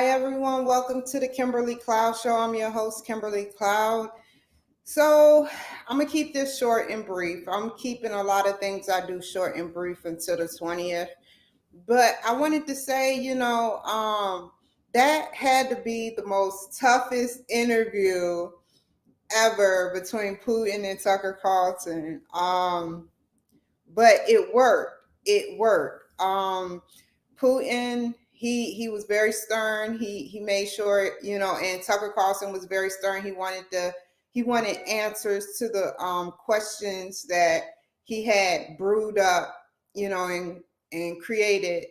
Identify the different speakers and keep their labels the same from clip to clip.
Speaker 1: Hi, everyone. Welcome to the Kimberly Cloud Show. I'm your host, Kimberly Cloud. So, I'm going to keep this short and brief. I'm keeping a lot of things I do short and brief until the 20th. But I wanted to say, that had to be the most toughest interview ever between Putin and Tucker Carlson. But it worked. It worked. Putin, he was very stern. He made sure, and Tucker Carlson was very stern. He wanted answers to the questions that he had brewed up, and created,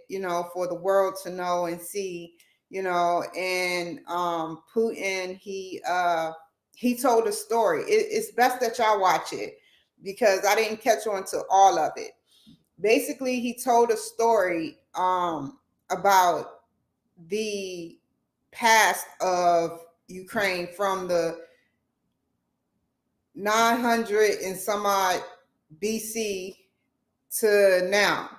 Speaker 1: for the world to know and see, and Putin, he told a story. It's best that y'all watch it because I didn't catch on to all of it. Basically, he told a story about the past of Ukraine from the 900 and some odd BC to now.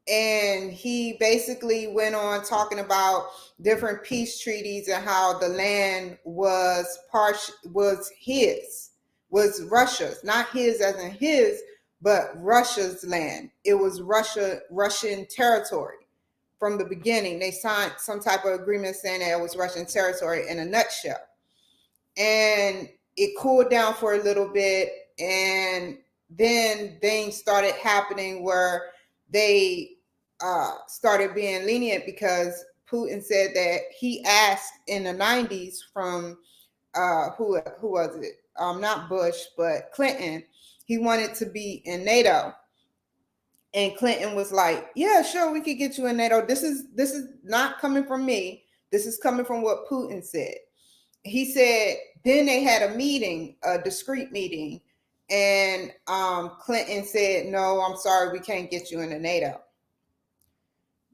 Speaker 1: And he basically went on talking about different peace treaties and how the land was Russia's, not his as in his, but Russia's land. It was Russian territory from the beginning. They signed some type of agreement saying that it was Russian territory in a nutshell. And it cooled down for a little bit, and then things started happening where they started being lenient because Putin said that he asked in the 90s from who was it? Not Bush, but Clinton. He wanted to be in NATO. And Clinton was like, yeah, sure, we could get you in NATO. This is not coming from me. This is coming from what Putin said. He said, then they had a meeting, a discreet meeting, and Clinton said, no, I'm sorry, we can't get you into NATO.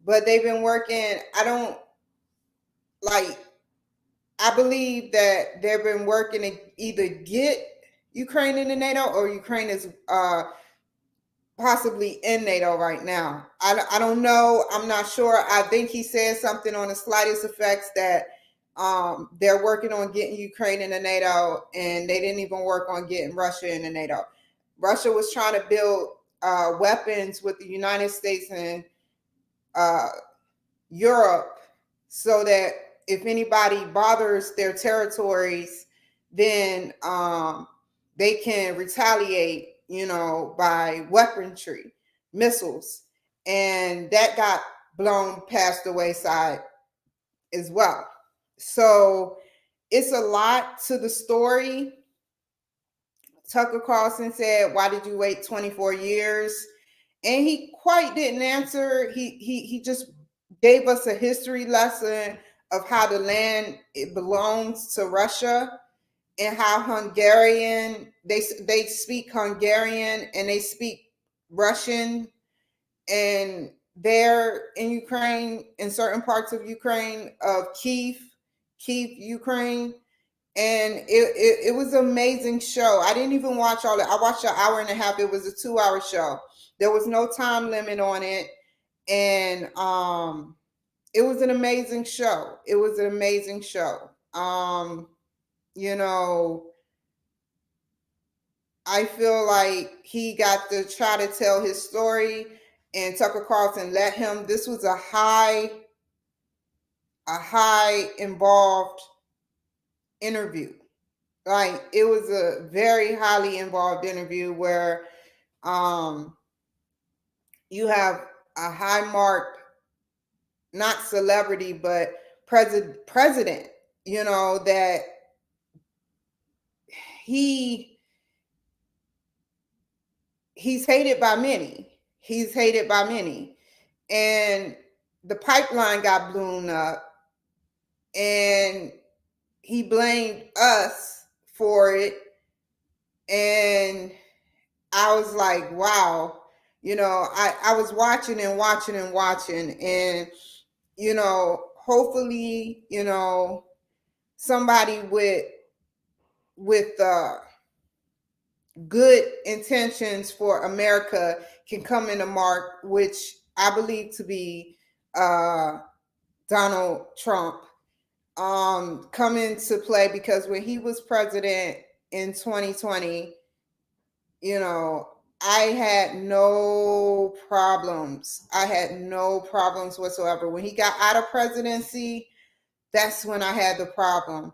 Speaker 1: But they've been working, I believe that they've been working to either get Ukraine into NATO or Ukraine is possibly in NATO right now. I don't know. I'm not sure. I think he said something on the slightest effects that they're working on getting Ukraine into NATO, and they didn't even work on getting Russia into NATO. Russia was trying to build weapons with the United States and Europe so that if anybody bothers their territories, then they can retaliate, by weaponry, missiles. And that got blown past the wayside as well. So it's a lot to the story. Tucker Carlson said, why did you wait 24 years? And he quite didn't answer. He just gave us a history lesson of how the land it belongs to Russia and how Hungarian, they speak Hungarian and they speak Russian, and they're in Ukraine, in certain parts of Ukraine, of Kiev, Ukraine. And it was an amazing show. I didn't even watch all it. I watched an hour and a half. It was a 2-hour show. There was no time limit on it. And it was an amazing show. It was an amazing show. I feel like he got to try to tell his story, and Tucker Carlson let him. This was a high involved interview. Like, it was a very highly involved interview where you have a high marked, not celebrity, but president, that he's hated by many. He's hated by many. And the pipeline got blown up, and he blamed us for it. And I was like, wow, I was watching and hopefully, somebody with good intentions for America can come into Mark, which I believe to be Donald Trump come into play, because when he was president in 2020, you know, I had no problems. I had no problems whatsoever. When he got out of presidency, that's when I had the problem.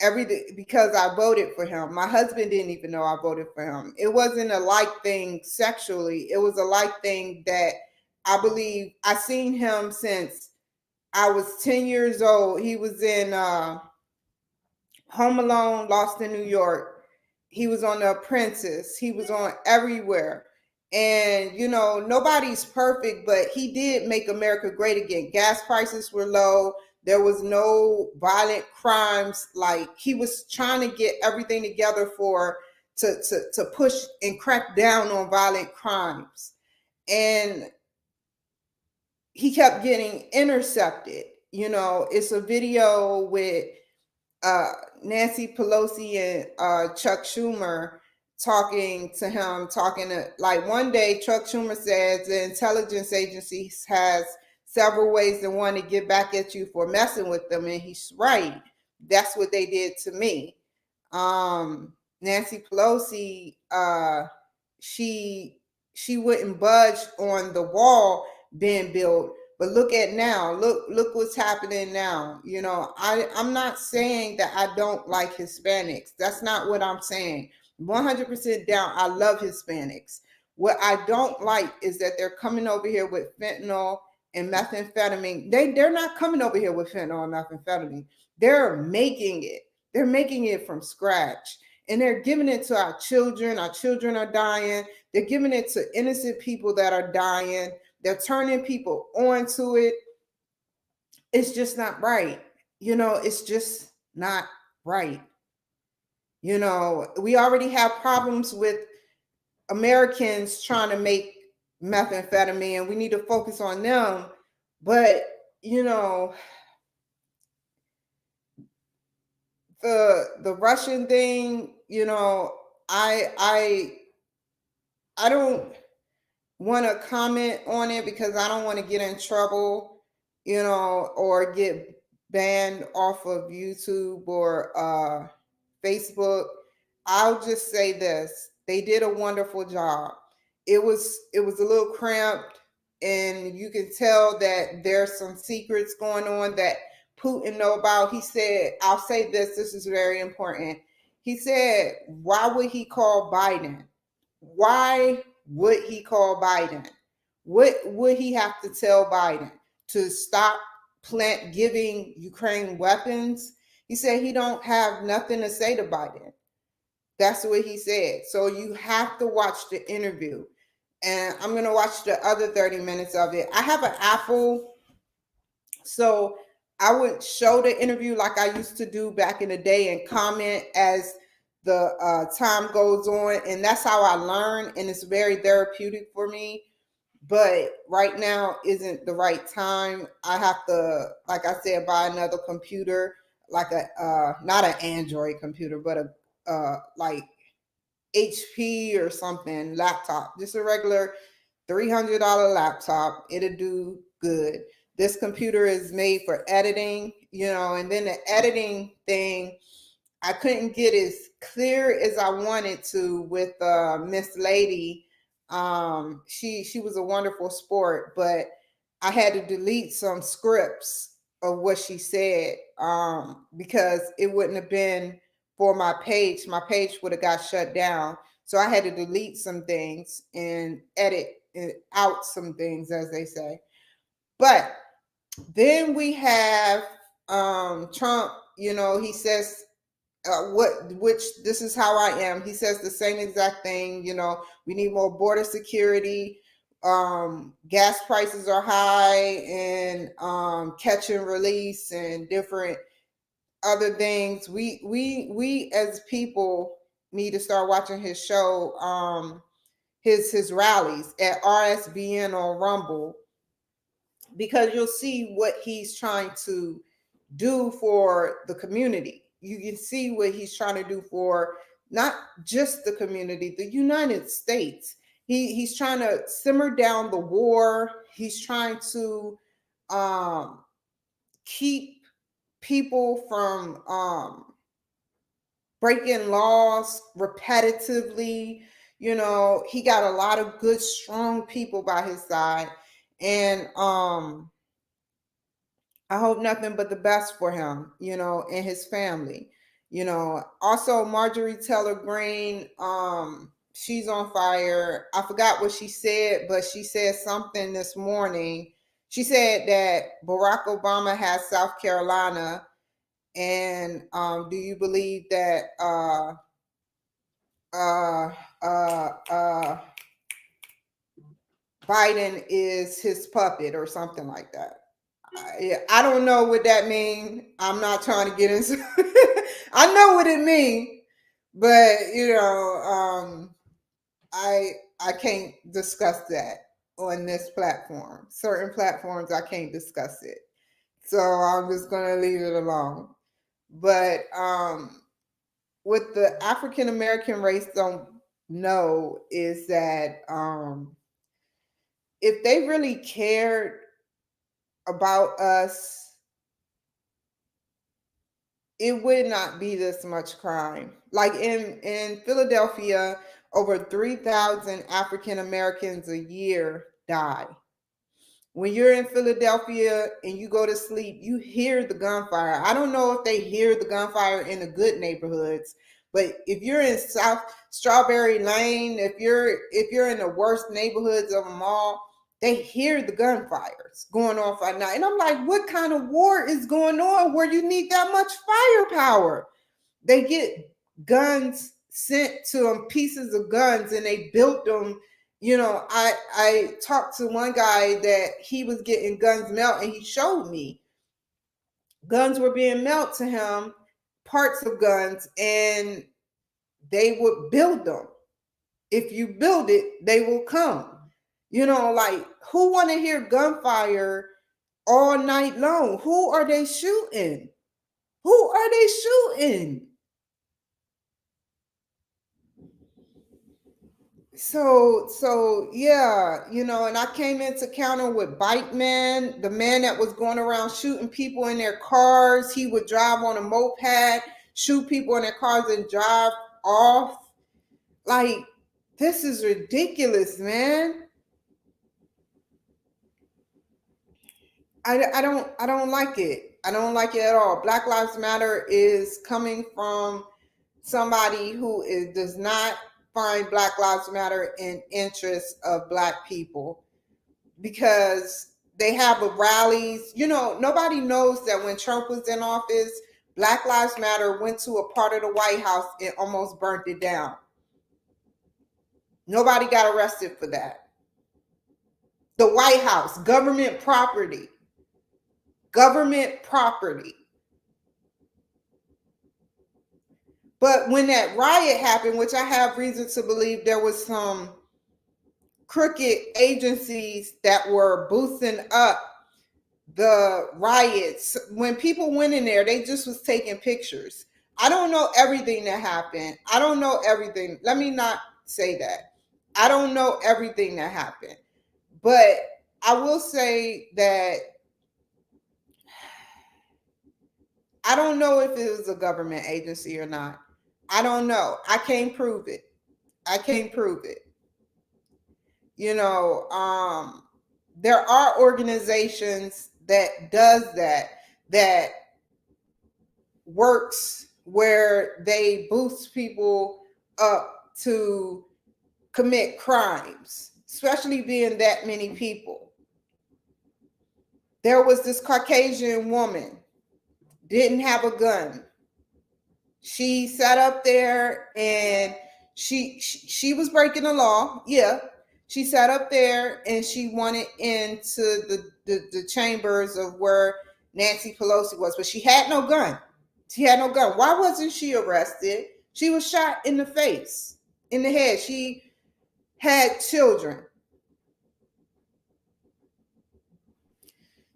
Speaker 1: Everything, because I voted for him. My husband didn't even know I voted for him. It wasn't a like thing sexually. It was a like thing that I believe I seen him since I was 10 years old. He was in Home Alone, Lost in New York. He was on The Apprentice. He was on everywhere. And, you know, nobody's perfect, but he did make America great again. Gas prices were low. There was no violent crimes. Like, he was trying to get everything together to push and crack down on violent crimes. And he kept getting intercepted. You know, it's a video with Nancy Pelosi and Chuck Schumer talking to him, like, one day Chuck Schumer says the intelligence agencies has several ways to want to get back at you for messing with them, and he's right. That's what they did to me. Nancy Pelosi, she wouldn't budge on the wall being built. But look at now. Look what's happening now. You know, I'm not saying that I don't like Hispanics. That's not what I'm saying. 100% down. I love Hispanics. What I don't like is that they're coming over here with fentanyl and methamphetamine. They're not coming over here with fentanyl and methamphetamine. They're making it. They're making it from scratch. And they're giving it to our children. Our children are dying. They're giving it to innocent people that are dying. They're turning people onto it. It's just not right. You know, it's just not right. You know, we already have problems with Americans trying to make methamphetamine, and we need to focus on them. But, you know, the Russian thing, you know, I don't want to comment on it because I don't want to get in trouble, you know, or get banned off of YouTube or Facebook. I'll just say this. They did a wonderful job. It was a little cramped, and you can tell that there's some secrets going on that Putin know about. He said, I'll say this is very important. He said, why would he call Biden? Why would he call Biden? What would he have to tell Biden? To stop giving Ukraine weapons? He said he don't have nothing to say to Biden. That's what he said. So you have to watch the interview. And I'm going to watch the other 30 minutes of it. I have an Apple, so I would show the interview like I used to do back in the day and comment as the time goes on. And that's how I learn. And it's very therapeutic for me. But right now isn't the right time. I have to, like I said, buy another computer, like not an Android computer, but a like HP or something laptop, just a regular $300 laptop. It'll do good. This computer is made for editing, you know, and then the editing thing, I couldn't get as clear as I wanted to with Miss Lady. She was a wonderful sport, but I had to delete some scripts of what she said because it wouldn't have been for my page. My page would have got shut down. So I had to delete some things and edit out some things, as they say. But then we have Trump, you know, he says, which this is how I am. He says the same exact thing. You know, we need more border security. Gas prices are high, and catch and release and different other things. We as people need to start watching his show, his rallies at RSBN or Rumble, because you'll see what he's trying to do for the community. You can see what he's trying to do for not just the community, the United States. He's trying to simmer down the war. He's trying to keep people from breaking laws repetitively. You know, he got a lot of good, strong people by his side. And I hope nothing but the best for him, you know, and his family. You know, also Marjorie Taylor Greene, she's on fire. I forgot what she said, but she said something this morning. She said that Barack Obama has South Carolina. And do you believe that uh, Biden is his puppet or something like that? I don't know what that means. I'm not trying to get into I know what it means, but you know, I can't discuss that on this platform. Certain platforms I can't discuss it. So I'm just gonna leave it alone. But what the African American race don't know is that if they really cared about us, it would not be this much crime. Like in Philadelphia, over 3,000 African Americans a year die. When you're in Philadelphia and you go to sleep, you hear the gunfire. I don't know if they hear the gunfire in the good neighborhoods, but if you're in South Strawberry Lane, if you're in the worst neighborhoods of them all, they hear the gunfires going off at night. And I'm like, what kind of war is going on where you need that much firepower? They get guns sent to them, pieces of guns, and they built them. You know, I talked to one guy that he was getting guns mailed, and he showed me guns were being mailed to him, parts of guns, and they would build them. If you build it, they will come. You know, like, who want to hear gunfire all night long? Who are they shooting? Who are they shooting? So yeah, you know, and I came into counter with Bike Man, the man that was going around shooting people in their cars. He would drive on a moped, shoot people in their cars, and drive off. Like, this is ridiculous, man. I don't like it. I don't like it at all. Black Lives Matter is coming from somebody who does not find Black Lives Matter in interest of Black people, because they have rallies. You know, nobody knows that when Trump was in office, Black Lives Matter went to a part of the White House and almost burnt it down. Nobody got arrested for that. The White House, government property. Government property. But when that riot happened, which I have reason to believe there was some crooked agencies that were boosting up the riots, when people went in there, they just was taking pictures. I don't know everything that happened. I don't know everything. Let me not say that. I don't know everything that happened. But I will say that I don't know if it was a government agency or not. I don't know. I can't prove it. I can't prove it. You know, there are organizations that does that works where they boost people up to commit crimes, especially being that many people. There was this Caucasian woman, didn't have a gun. She sat up there and she was breaking the law. Yeah. She sat up there and she wanted into the chambers of where Nancy Pelosi was, but she had no gun. She had no gun. Why wasn't she arrested? She was shot in the face, in the head. She had children.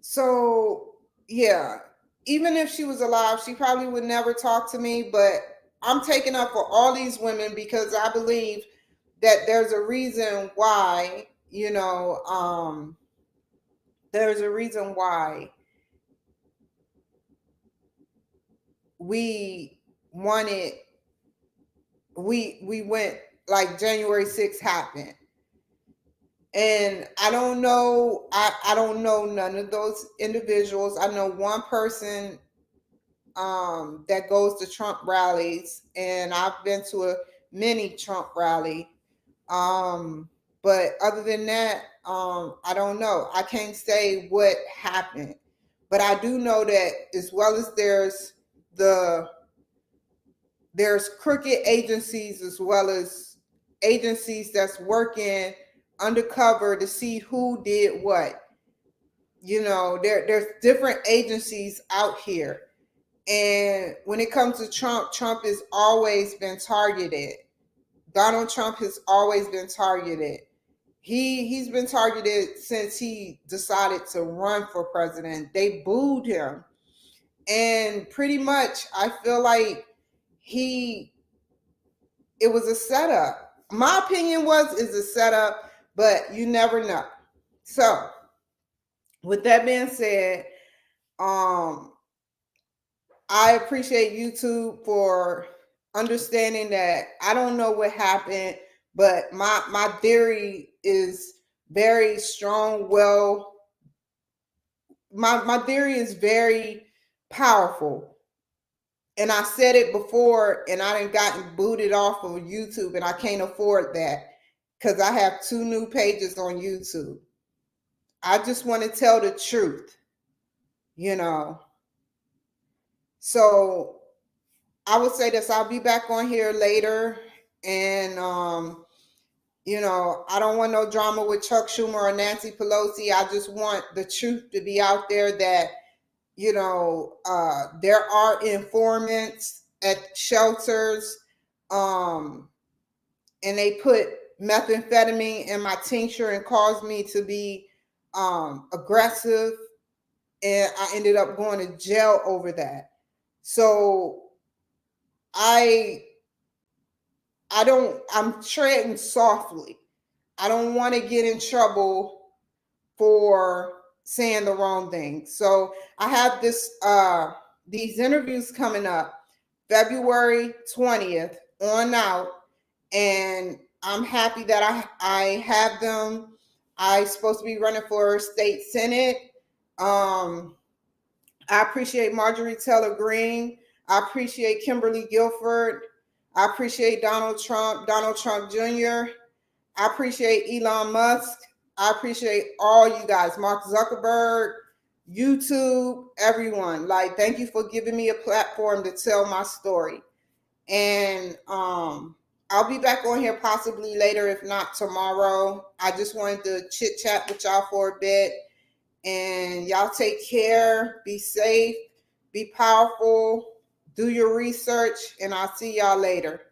Speaker 1: So, yeah, even if she was alive, she probably would never talk to me, but I'm taking up for all these women because I believe that there's a reason why, you know, there's a reason why we wanted, we went, like January 6th happened. And I don't know, I don't know none of those individuals. I know one person that goes to Trump rallies, and I've been to a mini Trump rally. But other than that, I don't know. I can't say what happened, but I do know that as well as there's crooked agencies as well as agencies that's working undercover to see who did what. You know, there's different agencies out here. And when it comes to Trump, Trump has always been targeted. Donald Trump has always been targeted. He's been targeted since he decided to run for president. They booed him. And pretty much I feel like it was a setup. My opinion is a setup, but you never know. So, with that being said, I appreciate YouTube for understanding that I don't know what happened, but my theory is very strong. Well, my theory is very powerful. And I said it before, and I done gotten booted off of YouTube, and I can't afford that because I have 2 new pages on YouTube. I just want to tell the truth, you know. So I would say this, I'll be back on here later. And, you know, I don't want no drama with Chuck Schumer or Nancy Pelosi. I just want the truth to be out there that, you know, there are informants at shelters, and they put methamphetamine in my tincture and caused me to be aggressive. And I ended up going to jail over that. So I'm treading softly. I don't want to get in trouble for saying the wrong thing. So I have these interviews coming up February 20th on out, and I'm happy that I have them. I'm supposed to be running for state senate. I appreciate Marjorie Taylor Greene. I appreciate Kimberly Guilford. I appreciate Donald Trump Jr. I appreciate Elon Musk. I appreciate all you guys, Mark Zuckerberg, YouTube, everyone. Like, thank you for giving me a platform to tell my story. And I'll be back on here possibly later, if not tomorrow. I just wanted to chit chat with y'all for a bit. And y'all take care, be safe, be powerful, do your research, and I'll see y'all later.